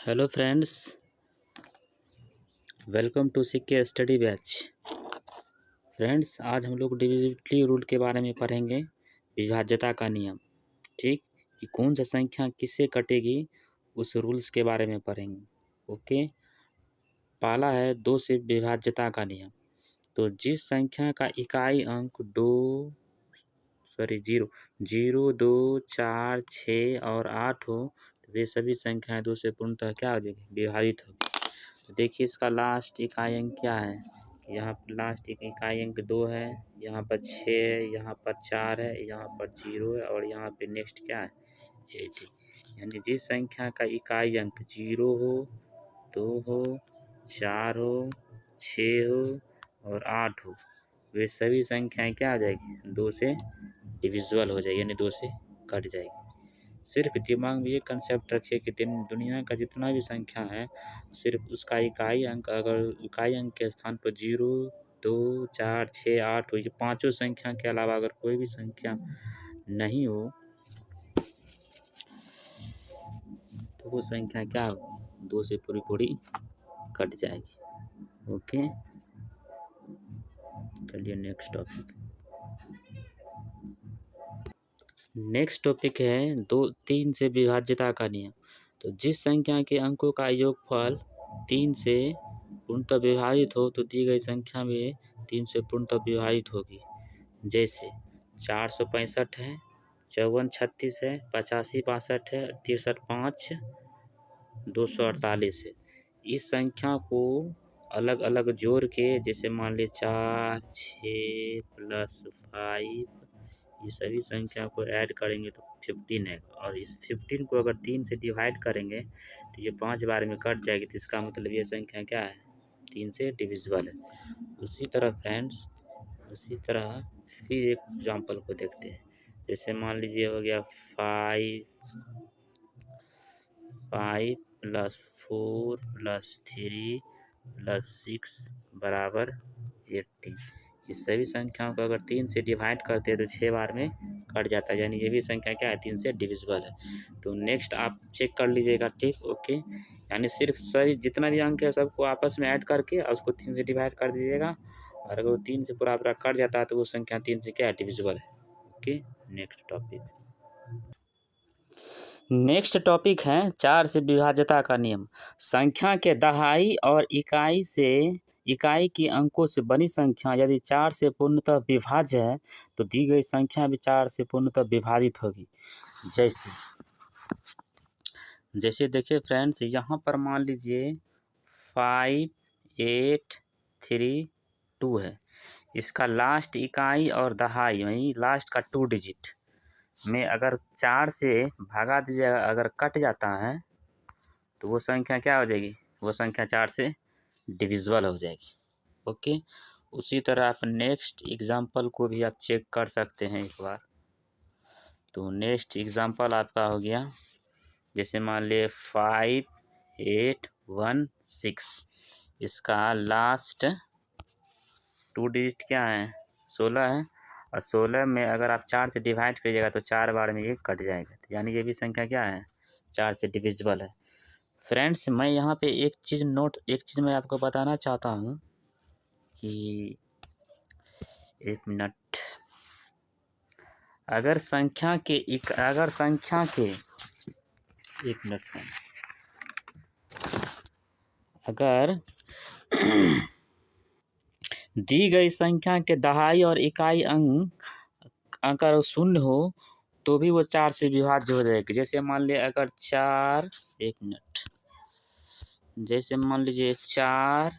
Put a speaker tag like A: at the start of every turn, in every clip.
A: Hello friends, welcome to CK study batch. Friends, आज हम लोग डिविजिबिलिटी रूल के बारे में पढ़ेंगे, विभाज्यता का नियम। ठीक, कि कौन सा संख्या किससे कटेगी उस रूल्स के बारे में पढ़ेंगे। ओके, पहला है 2 से विभाज्यता का नियम। तो जिस संख्या का इकाई अंक 0, 2, 4, 6 और 8 हो, तो वे सभी संख्याएं 2 से पूर्णतः क्या हो जाएगी, विभाजित होगी। तो देखिए इसका लास्ट इकाई अंक क्या है, यहाँ पर लास्ट इकाई अंक 2 है, यहाँ पर 6 है, यहाँ पर 4 है, यहाँ पर 0 है और यहाँ पे नेक्स्ट क्या है 8 है। यानी जिस संख्या का इकाई अंक 0 हो, 2 हो, 4 हो, 6 हो और 8 हो, वे सभी संख्याएं क्या आ जाएगी, 2 से डिविजिबल हो जाएगी, यानी 2 से कट जाएगी। सिर्फ दिमाग में ये कंसेप्ट रखिए कि दुनिया का जितना भी संख्या है, सिर्फ उसका इकाई अंक, अगर इकाई अंक के स्थान पर 0, 2, 4, 6, 8 हो, ये पांचों संख्या के अलावा अगर कोई भी संख्या नहीं हो, तो वो संख्या क्या होगी, 2 से पूरी पूरी कट जाएगी। ओके, चलिए नेक्स्ट टॉपिक। नेक्स्ट टॉपिक है 3 से विभाज्यता का नियम। तो जिस संख्या के अंकों का योगफल 3 से पूर्णतः विभाजित हो, तो दी गई संख्या में 3 से पूर्णतः विभाजित होगी। जैसे 465 है, 54 36 है, 85 62 है, 63 5, 248 है। इस संख्या को अलग अलग जोड़ के, जैसे मान ली 4, 6 + 5, ये सभी संख्या को ऐड करेंगे तो 15 है, और इस 15 को अगर 3 से डिवाइड करेंगे तो ये 5 बार में कट जाएगी। तो इसका मतलब ये संख्या क्या है, 3 से डिविजिबल है। उसी तरह फ्रेंड्स, उसी तरह फिर एक एग्जाम्पल को देखते हैं। जैसे मान लीजिए हो गया 5 + 4 + 3 + 6 = 18। इस सभी संख्याओं को अगर 3 से डिवाइड करते हैं तो 6 बार में कट जाता है, यानी ये भी संख्या क्या है, 3 से डिविजिबल है। तो नेक्स्ट आप चेक कर लीजिएगा। ठीक, ओके, यानी सिर्फ सभी जितना भी अंक है सबको आपस में ऐड करके और उसको 3 से डिवाइड कर दीजिएगा, और अगर वो 3 से पूरा कट जाता है तो वो संख्या 3 से क्या है, डिविजिबल है। Okay, next topic. Next topic है 4 से विभाज्यता का नियम। संख्या के दहाई और इकाई की अंकों से बनी संख्या यदि 4 से पूर्णतः विभाज्य है, तो दी गई संख्या भी 4 से पूर्णतः विभाजित होगी। जैसे देखिए फ्रेंड्स, यहाँ पर मान लीजिए 5 8 3 2 है। इसका लास्ट इकाई और दहाई, वही लास्ट का 2 डिजिट में अगर 4 से भागा दीजिएगा, अगर कट जाता है तो वो संख्या क्या हो जाएगी, वो संख्या 4 से डिविजिबल हो जाएगी। ओके, उसी तरह आप नेक्स्ट एग्जाम्पल को भी आप चेक कर सकते हैं एक बार। तो नेक्स्ट एग्जाम्पल आपका हो गया, जैसे मान लिए 5 8 1 6। इसका लास्ट 2 डिजिट क्या है, 16 है, और 16 में अगर आप 4 से डिवाइड करिएगा तो 4 बार में ये कट जाएगा, तो यानी ये भी संख्या क्या है, 4 से डिविजिबल है। फ्रेंड्स, मैं यहाँ पे एक चीज़ मैं आपको बताना चाहता हूँ कि 1 मिनट, अगर संख्या के 1 मिनट में अगर दी गई संख्या के दहाई और इकाई अंक अगर 0 हो तो भी वो 4 से विभाज्य हो जाएगी। जैसे मान लिया अगर 4, 1 मिनट, जैसे मान लीजिए 4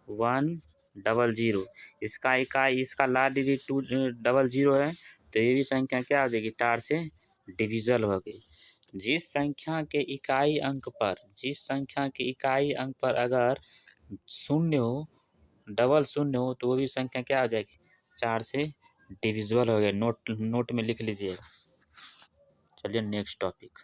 A: 1 0 इसका इकाई, इसका लास्ट डिजिट 2 00 है, तो ये भी संख्या क्या हो जाएगी, 4 से डिविजल हो गई। जिस संख्या के इकाई अंक पर अगर 0 हो, 00 हो, तो वो भी संख्या क्या हो जाएगी, 4 से डिविजिबल हो गया। नोट में लिख लीजिएगा। चलिए नेक्स्ट टॉपिक,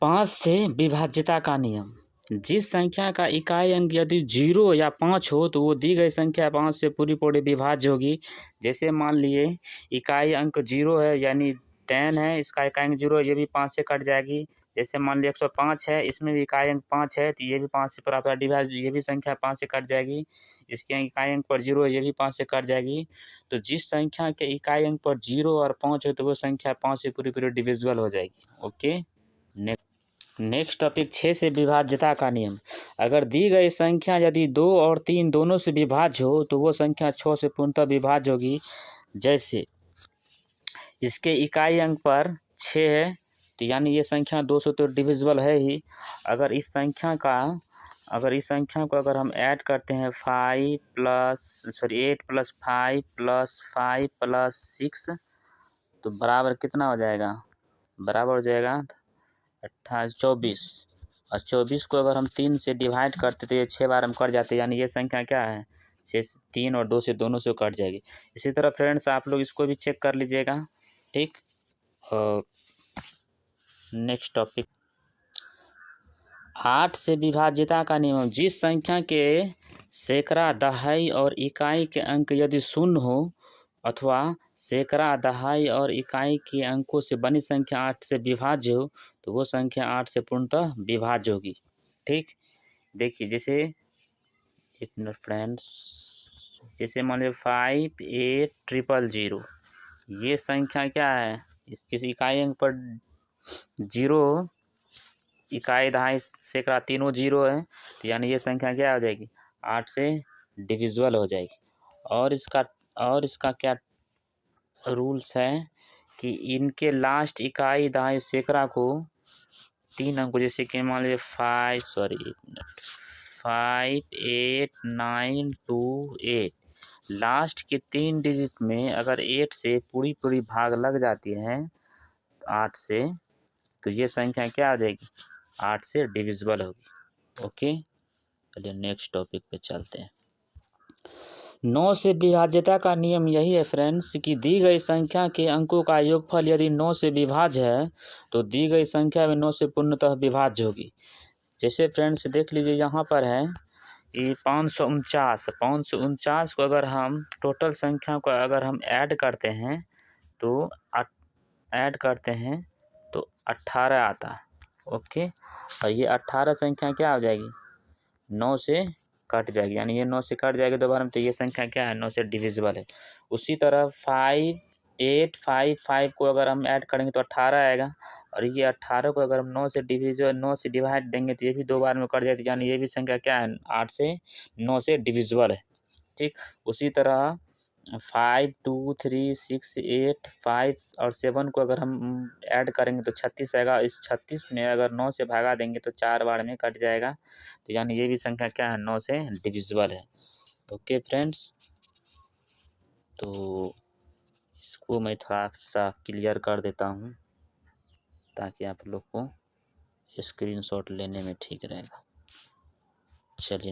A: 5 से विभाज्यता का नियम। जिस संख्या का इकाई अंक यदि 0 या 5 हो तो वो दी गई संख्या 5 से पूरी पूरी विभाज्य होगी। जैसे मान लिए इकाई अंक 0 है यानी 10 है, इसका इकाई अंक 0 है, ये भी 5 से कट जाएगी। जैसे मान लिया 105 है, इसमें भी इकाई अंक 5 है तो ये भी 5 से बराबर डिवाइड, ये भी संख्या 5 से कट जाएगी। इसके इकाई अंक पर 0 है, ये भी 5 से कट जाएगी। तो जिस संख्या के इकाई अंक पर 0 और 5 हो तो वो संख्या 5 से पूरी पूरी डिविजिबल हो जाएगी। ओके, नेक्स्ट टॉपिक 6 से विभाज्यता का नियम। अगर दी गई संख्या यदि 2 और 3 दोनों से विभाज्य हो तो वो संख्या 6 से पूर्णतः विभाज्य होगी। जैसे इसके इकाई अंक पर 6 है तो यानी ये संख्या 2 से तो डिविजिबल है ही। अगर इस संख्या को अगर हम ऐड करते हैं 8 + 5 + 5 + 6 तो बराबर कितना हो जाएगा? बराबर हो जाएगा 24। और 24 को अगर हम 3 से डिवाइड करते तो ये 6 बार हम कट जाते, यानी ये संख्या क्या है? 6 3 और 2 से दोनों से कट जाएगी। इसी तरह फ्रेंड्स आप लोग इसको भी चेक कर लीजिएगा, ठीक। और नेक्स्ट टॉपिक 8 से विभाज्यता का नियम। जिस संख्या के सैकड़ा, दहाई और इकाई के अंक यदि शून्य हो अथवा सैकड़ा, दहाई और इकाई के अंकों से बनी संख्या 8 से विभाज्य हो तो वो संख्या 8 से पूर्णतः विभाज्य होगी, ठीक। देखिए जैसे एक मिनट फ्रेंड्स, जैसे मान लीजिए 58000, ये संख्या क्या है? इसकी इकाई अंक पर 0, इकाई, दहाई, सैकड़ा तीनों 0 है तो यानी ये संख्या क्या हो जाएगी? 8 से डिविजिबल हो जाएगी। और इसका क्या रूल्स है कि इनके लास्ट इकाई, दहाई, सैकड़ा को 3 अंक, जैसे कि मान लीजिए 58928, लास्ट के 3 डिजिट में अगर 8 से पूरी पूरी भाग लग जाती है 8 से तो ये संख्या क्या आ जाएगी? 8 से डिविजिबल होगी। ओके, चलिए नेक्स्ट टॉपिक पे चलते हैं। 9 से विभाज्यता का नियम यही है फ्रेंड्स कि दी गई संख्या के अंकों का योगफल यदि 9 से विभाज्य है तो दी गई संख्या में 9 से पूर्णतः विभाज्य होगी। जैसे फ्रेंड्स देख लीजिए यहाँ पर है कि 549 को अगर हम टोटल संख्या को अगर हम ऐड करते हैं तो 18 आता है। ओके, और ये 18 संख्या क्या हो जाएगी? 9 से कट जाएगी, यानी ये 9 से कट जाएगी दोबारा में, तो ये संख्या क्या है? 9 से डिविजिबल है। उसी तरह 5855 को अगर हम ऐड करेंगे तो 18 आएगा, और ये 18 को अगर हम 9 से डिवाइड देंगे तो ये भी 2 बार में कट जाएगी, यानी ये भी संख्या क्या है? 8 से 9 से डिविजिबल है, ठीक। उसी तरह 5 2 3 6 8 5 और 7 को अगर हम ऐड करेंगे तो 36 आएगा। इस 36 में अगर 9 से भागा देंगे तो 4 बार में कट जाएगा, तो यानी ये भी संख्या क्या है? 9 से डिविजिबल है। ओके फ्रेंड्स, तो इसको मैं थोड़ा सा क्लियर कर देता हूँ ताकि आप लोग को स्क्रीनशॉट लेने में ठीक रहेगा। चलिए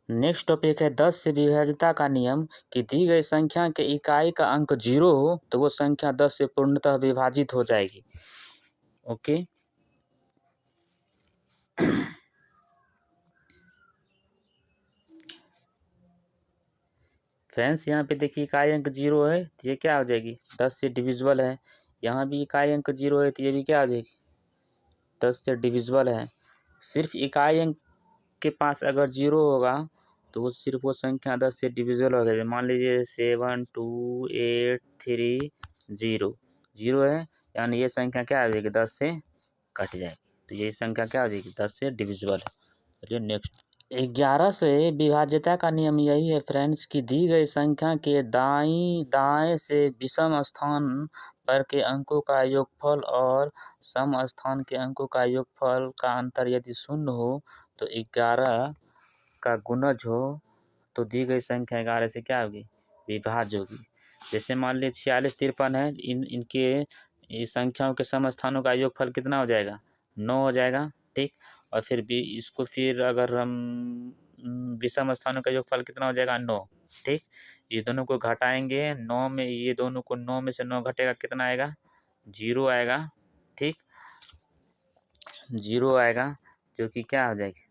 A: नेक्स्ट टॉपिक है 10 से विभाज्यता का नियम कि दी गई संख्या के इकाई का अंक 0 हो तो वो संख्या 10 से पूर्णतः विभाजित हो जाएगी। ओके, फ्रेंड्स यहाँ पे देखिए इकाई अंक 0 है तो ये क्या हो जाएगी? 10 से डिविजिबल है। यहाँ भी इकाई अंक 0 है तो ये भी क्या हो जाएगी? 10 से डिविजिबल है। सिर्फ इकाई अंक के पास अगर 0 होगा तो वो सिर्फ वो संख्या 10 से डिविजिबल हो जाएगी। मान लीजिए 72830 है, यानी ये संख्या क्या हो जाएगी? 10 से कट जाएगी, तो ये संख्या क्या हो जाएगी? 10 से डिविजिबल है। चलिए नेक्स्ट 11 से विभाज्यता का नियम यही है फ्रेंड्स कि दी गई संख्या के दाएं से विषम स्थान पर के अंकों का योगफल और सम स्थान के अंकों का योगफल का अंतर यदि शून्य हो तो 11 का गुणज हो तो दी गई संख्या 11 से क्या होगी? विभाज्य होगी। जैसे मान लीजिए 46 53 है, इनके इस संख्याओं के सम स्थानों का योगफल कितना हो जाएगा? 9 हो जाएगा, ठीक। और फिर भी इसको फिर अगर हम विषम स्थानों का योगफल कितना हो जाएगा? 9, ठीक। ये दोनों को घटाएंगे 9 में, ये दोनों को 9 में से 9 घटेगा कितना आएगा? 0 आएगा, ठीक, 0 आएगा। जो कि क्या हो जाएगी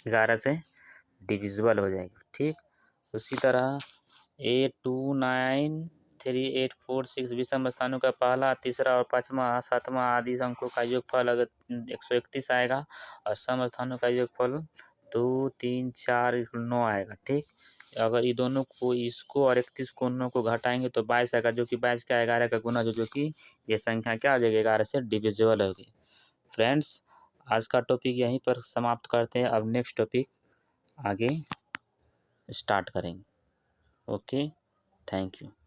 A: 11 से डिविजिबल हो जाएगी। ठीक, उसी तरह 8, 2, 9, 3, 8, 4, 6 विषम स्थानों का पहला, तीसरा और पाँचवा, सातवां आदि अंकों का योगफल अगर 131 आएगा और सम स्थानों का योगफल 2, 3, 4, 9 आएगा। ठीक, अगर ये दोनों को, इसको और 31 को, उन को घटाएंगे तो 22 आएगा, जो कि 22 का 11 का गुना जो कि ये संख्या क्या आ जाएगी 11 से डिविजिबल होगी। फ्रेंड्स, आज का टॉपिक यहीं पर समाप्त करते हैं। अब नेक्स्ट टॉपिक आगे स्टार्ट करेंगे। Okay, thank you.